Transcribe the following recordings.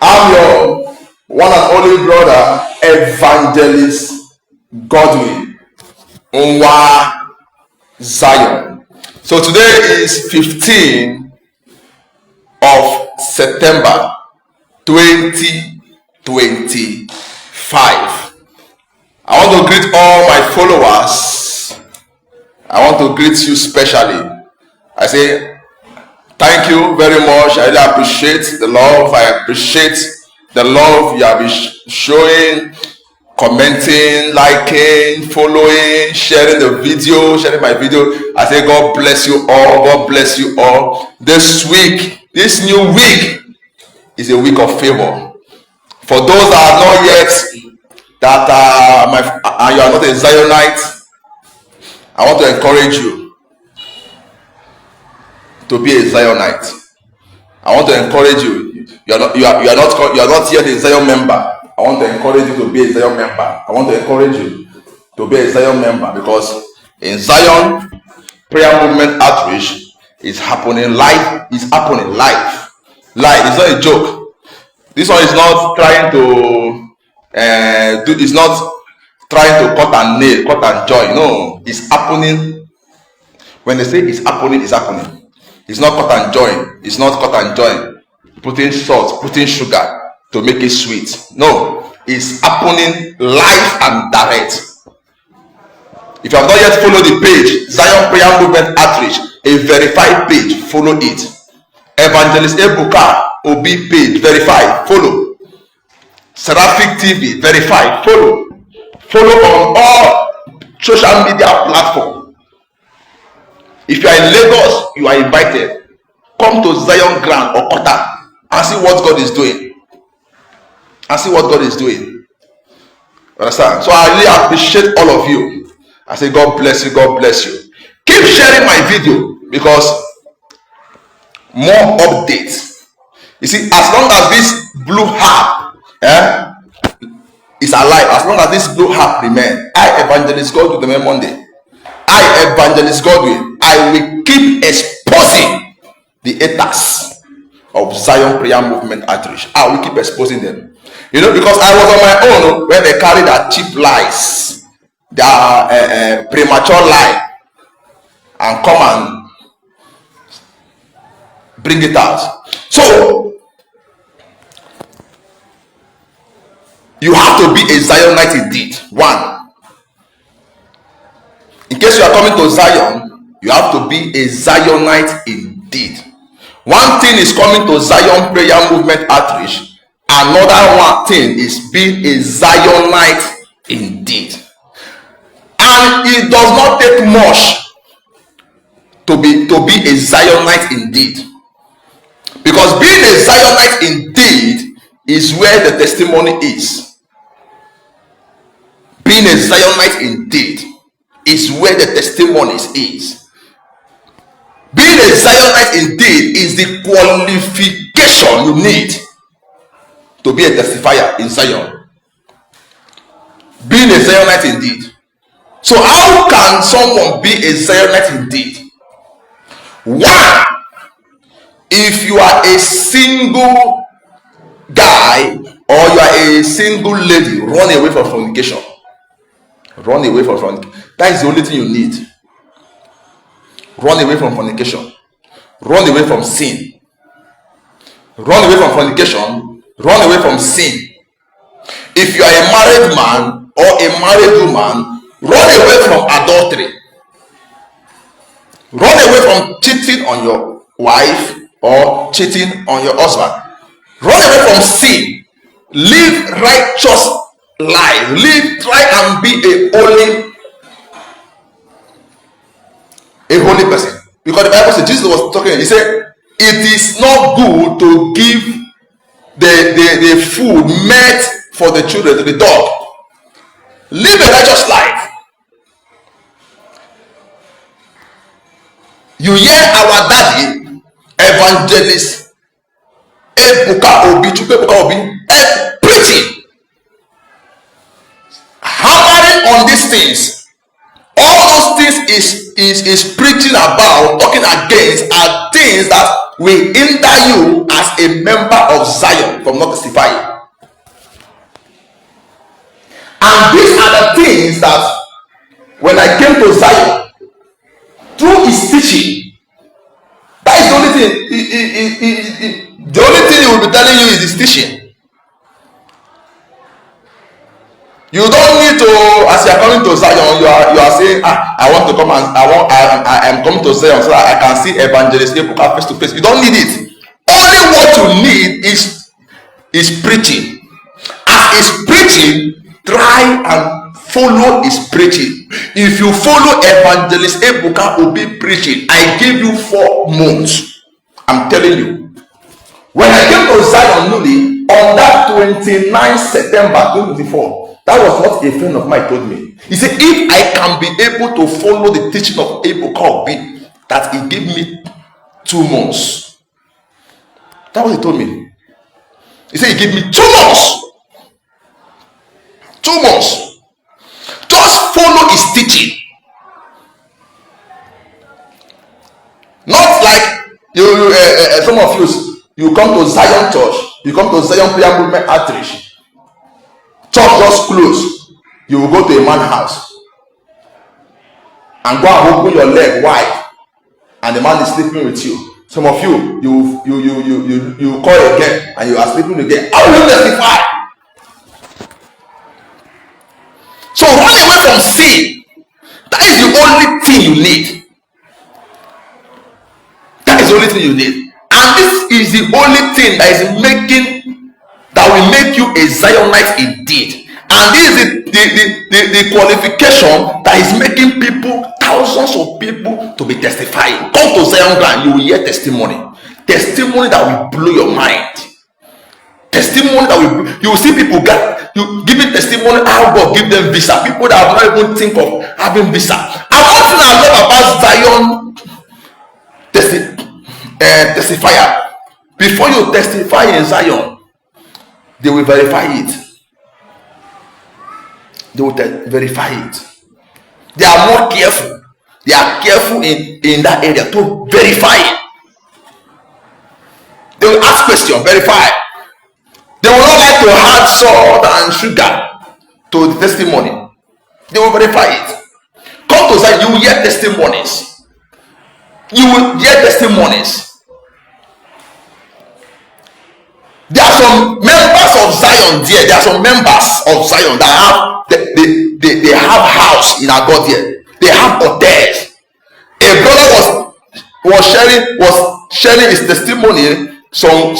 I'm your one and only brother, Evangelist Godwin Nwa Zion. So today is 15th of September 2025. I want to greet all my followers. I want to greet you specially. I say thank you very much. I really appreciate the love. I appreciate the love you have been showing, commenting, liking, following, sharing the video, sharing my video. I say God bless you all. God bless you all. This week, this new week is a week of favor. For those that are not yet, that you are not a Zionite, I want to encourage you to be a Zionite. I want to encourage you. You are not yet a Zion member. I want to encourage you to be a Zion member. I want to encourage you to be a Zion member, because in Zion, prayer movement outreach is happening live. It's happening live. Live. It's not a joke. This one is not trying to it's not trying to cut and nail, cut and join. No, it's happening. When they say it's happening, it's happening. It's not cut and join. It's not cut and join. Putting salt, putting sugar to make it sweet. No, it's happening live and direct. If you have not yet followed the page, Zion Prayer Movement Outreach, a verified page, follow it. Evangelist Ebuka Obi page, verified, follow. Seraphic TV, verified, follow. Follow on all social media platforms. If you are in Lagos, you are invited. Come to Zion Grand or Kota and see what God is doing. And see what God is doing. Understand? So I really appreciate all of you. I say God bless you, God bless you. Keep sharing my video, because more updates. You see, as long as this blue heart is alive, as long as this blue heart remains, I, Evangelist Godwin, the Monday, I, Evangelist Godwin, I will keep exposing the haters of Zion Prayer Movement Outreach. I will keep exposing them. You know, because I was on my own when they carry that cheap lies, their premature lie, and come and bring it out. So you have to be a Zionite indeed. One, in case you are coming to Zion, you have to be a Zionite indeed. One thing is coming to Zion Prayer Movement Outreach. Another one thing is being a Zionite indeed. And it does not take much to be a Zionite indeed. Because being a Zionite indeed is where the testimony is. Being a Zionite indeed is where the testimonies is. Being a Zionite indeed is the qualification you need to be a testifier in Zion. Being a Zionite indeed. So how can someone be a Zionite indeed? One, if you are a single guy or you are a single lady, run away from fornication. Run away from fornication. That is the only thing you need. Run away from fornication. Run away from sin. Run away from fornication. Run away from sin. If you are a married man or a married woman, run away from adultery. Run away from cheating on your wife or cheating on your husband. Run away from sin. Live righteous life. Try and be a holy person. Because the Bible says, Jesus was talking, he said, it is not good to give the food meant for the children to the dog. Live a righteous life. You hear our daddy, Evangelist Ebuka Obi, preaching, hammering on these things. All those things is preaching preaching about, talking against, are things that will hinder you as a member of Zion from not testifying. And these are the things that when I came to Zion, through his teaching, that is the only thing. The only thing he will be telling you is his teaching. You don't need to, as you are coming to Zion, you are saying, I want to come and I am coming to Zion so that I can see evangelist Ebuka face to face. You don't need it. Only what you need is preaching. As is preaching, try and follow his preaching. If you follow evangelist Ebuka Obi preaching, I give you 4 months. I'm telling you. When I came to Zion newly on that 29 September 2024, that was what a friend of mine told me. He said, if I can be able to follow the teaching of Ebuka Obi, that he gave me 2 months. That's what he told me. He said he gave me 2 months. 2 months. Just follow his teaching. Not like some of you come to Zion Church, you come to Zion Prayer Movement Outreach. Church just closed. You will go to a man's house and go and open your leg wide, and the man is sleeping with you. Some of you call again and you are sleeping again. How will you testify? So run away from sin. That is the only thing you need. That is the only thing you need. And this is the only thing that will make you a Zionite indeed. And this is the qualification that is making people, thousands of people, to be testifying. Come to Zion ground, you will hear testimony. Testimony that will blow your mind. Testimony that you will see people giving testimony how God give them visa. People that have not even think of having visa. And one thing I love about Zion testifier, before you testify in Zion, they will verify it. They will verify it. They are more careful. They are careful in that area to verify it. They will ask questions, verify. They will not like to add salt and sugar to the testimony. They will verify it. Come to Zion, you will hear testimonies. You will hear testimonies. There are some members of Zion there. There are some members of Zion that they have house in Agod here. They have hotels. A brother was sharing his testimony some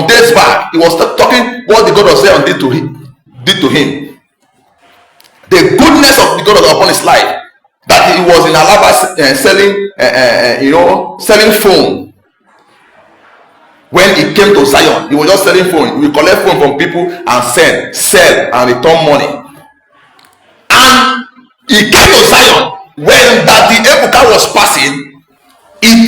days back. He was talking what the God of Zion did to him. The goodness of the God upon his life. That he was in Alaba selling phone. When he came to Zion, he was just selling phone. He will collect phone from people and sell and return money. And he came to Zion when that the Ebuka was passing. He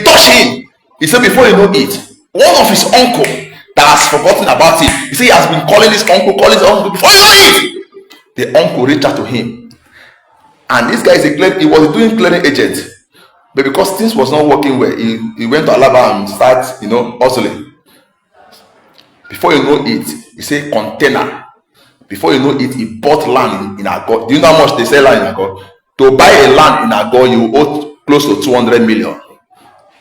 touched him. He said before you know it, one of his uncle that has forgotten about him. He said he has been calling his uncle before you know it. The uncle reached out to him, and this guy he was doing clearing agent. But because things was not working well, he went to Alaba and started, hustling. Before you know it, he said container. Before you know it, he bought land in Agod. Do you know how much they sell land in Agod? To buy a land in Agod, you owe close to 200 million.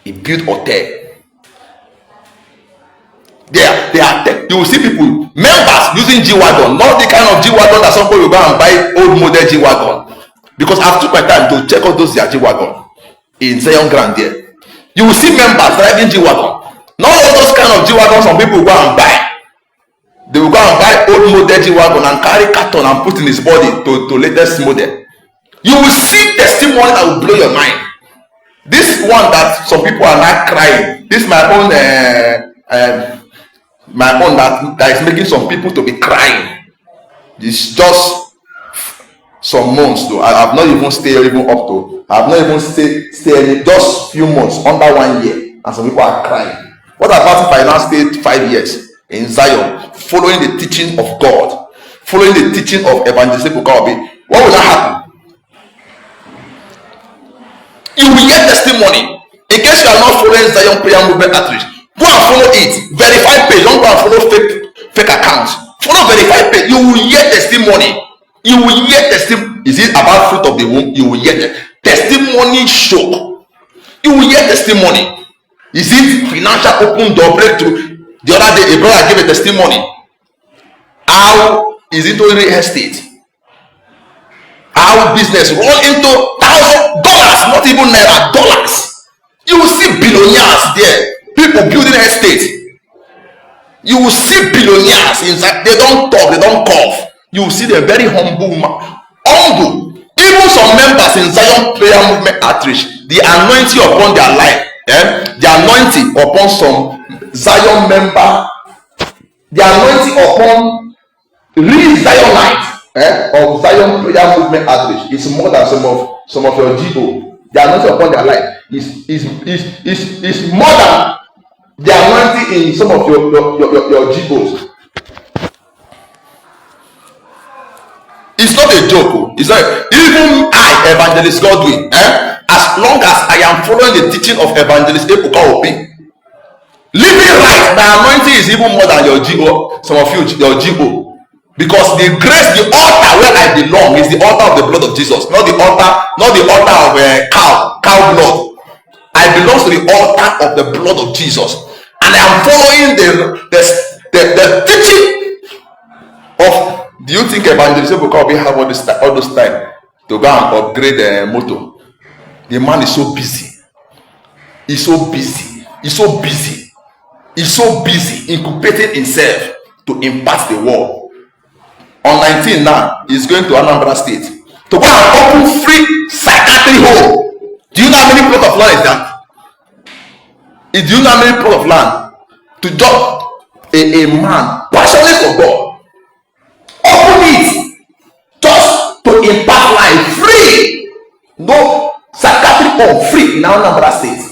He built hotel. You will see people, members using G-Wagon, not the kind of G-Wagon that somebody will go and buy old model G-Wagon. Because I took my time to check out those G-Wagon. In Zion Grand there, you will see members driving G-Wagon. Not all those kind of G-Wagon some people go and buy. They will go and buy old model G-Wagon and carry carton and put in his body to latest model. You will see testimony that will blow your mind. This one that some people are not crying. This my own that is making some people to be crying. It's just some months though. I have not even stayed even up to. I have not even stayed just few months, under 1 year, and some people are crying. What about if I now stayed 5 years in Zion, following the teaching of God, following the teaching of evangelist Ebuka Obi? What will that happen? testimony. In case you are not following Zion Prayer Movement Outreach, go and follow it. Verified page. Don't go and follow fake accounts. Follow verified page. You will hear testimony. You will hear testimony. Is it about fruit of the womb? You will hear the testimony show. You will hear testimony. Is it financial open door breakthrough? The other day, a brother gave a testimony. How is it only real estate? How business run into $1,000, not even naira, dollars. You will see billionaires there, people building estate. You will see billionaires inside. They don't talk, they don't cough. You will see them very humble. Humble. Even some members in Zion Prayer Movement Outreach, the anointing upon their life, the anointing upon some Zion member, the anointing upon real Zionites of Zion Prayer Movement Outreach is more than some of your Igbo. The anointing upon their life is more than the anointing in some of your Igbos. It's not a joke. It's not. Even I, Evangelist Godwin, as long as I am following the teaching of Evangelist Ebuka Obi, living right, my anointing is even more than your Igbo. Some of you, your Igbo. Because the grace, the altar where I belong is the altar of the blood of Jesus, not the altar of cow blood. I belong to the altar of the blood of Jesus, and I am following the teaching of. Do you think Evangelist Ebuka have all those time to go and upgrade the motor? The man is so busy. He's so busy. He's so busy. He's so busy incubating himself to impact the world. On 19 now, he's going to Anambra State to go and open free psychiatry home. Do you know how many plot of land is that? Do you know how many plot of land to just a man passionate for God open it just to impact life free? No psychiatry home free in Anambra State.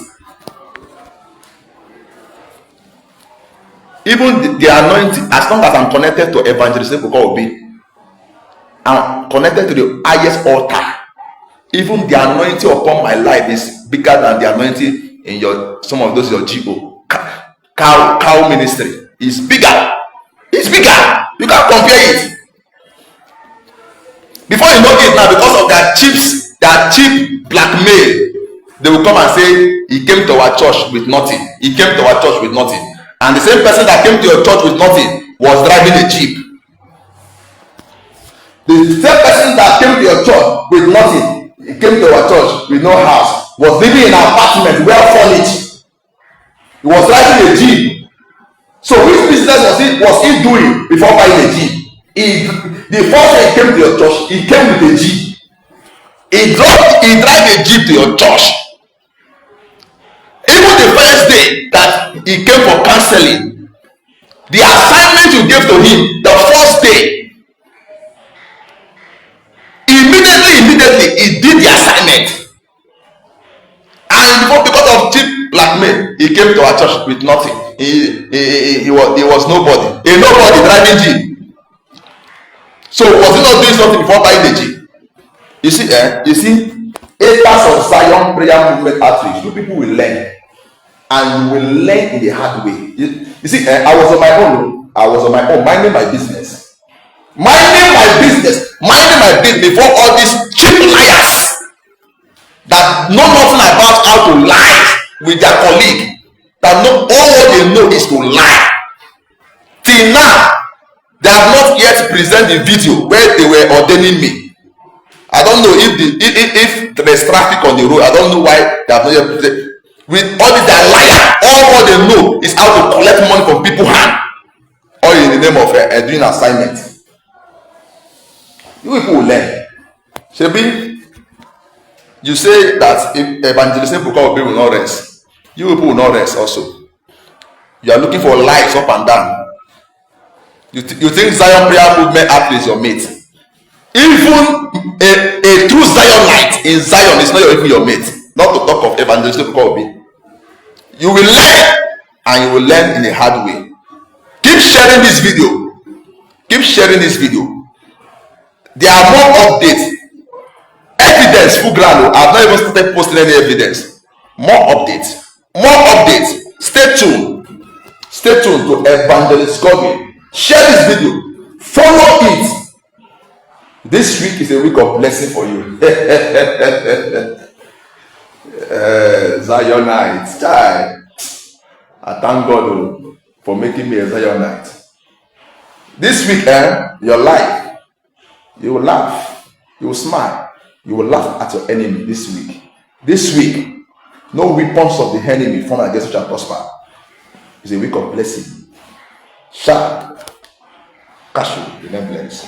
Even the anointing, as long as I'm connected to Evangelist Ebuka Obi, I'm connected to the highest altar. Even the anointing upon my life is bigger than the anointing in some of those your Igbo cow ministry. Is bigger. It's bigger. You can't compare it. Before you know it now, because of their cheap blackmail, they will come and say he came to our church with nothing. He came to our church with nothing. And the same person that came to your church with nothing was driving a jeep. The same person that came to your church with nothing, he came to our church with no house, was living in an apartment well furnished. He was driving a jeep. So which business was he doing before buying a jeep? The first time he came to your church, he came with a jeep. He drive a jeep to your church. Even the first day that he came for counseling, the assignment you gave to him the first day, immediately he did the assignment. And because of cheap blackmail, he came to our church with nothing. He was nobody. A nobody driving jeep. So was he not doing something before buying the jeep? You see, haters of Zion Prayer Movement Outreach, you people will learn. And you will learn in the hard way. You see, I was on my own, minding my business. Minding my business before all these cheap liars that know nothing about how to lie with their colleague. That know all what they know is to lie. Till now, they have not yet presented the video where they were ordaining me. I don't know if there's traffic on the road. I don't know why they have not yet presented. With all this, they're liar. All what they know is how to collect money from people's hand, all in the name of doing assignment. You people will learn. Shebi, you say that if Evangelist Ebuka Obi will not rest, you people will not rest also. You are looking for lies up and down. You think Zion Prayer Movement app is your mate? Even a true Zionite in Zion is not even your mate. Not to talk of Evangelist Ebuka Obi. You will learn, and you will learn in a hard way. Keep sharing this video. Keep sharing this video. There are more updates. Evidence, full ground. I have not even started posting any evidence. More updates. More updates. Stay tuned. Stay tuned to Evangelist Gogi. Share this video. Follow it. This week is a week of blessing for you. Zionite. Child. I thank God for making me a Zionite. This week, your life, you will laugh, you will smile, you will laugh at your enemy this week. This week, no weapons of the enemy formed against you shall prosper. It's a week of blessing. Sharp, cashew, remembrance.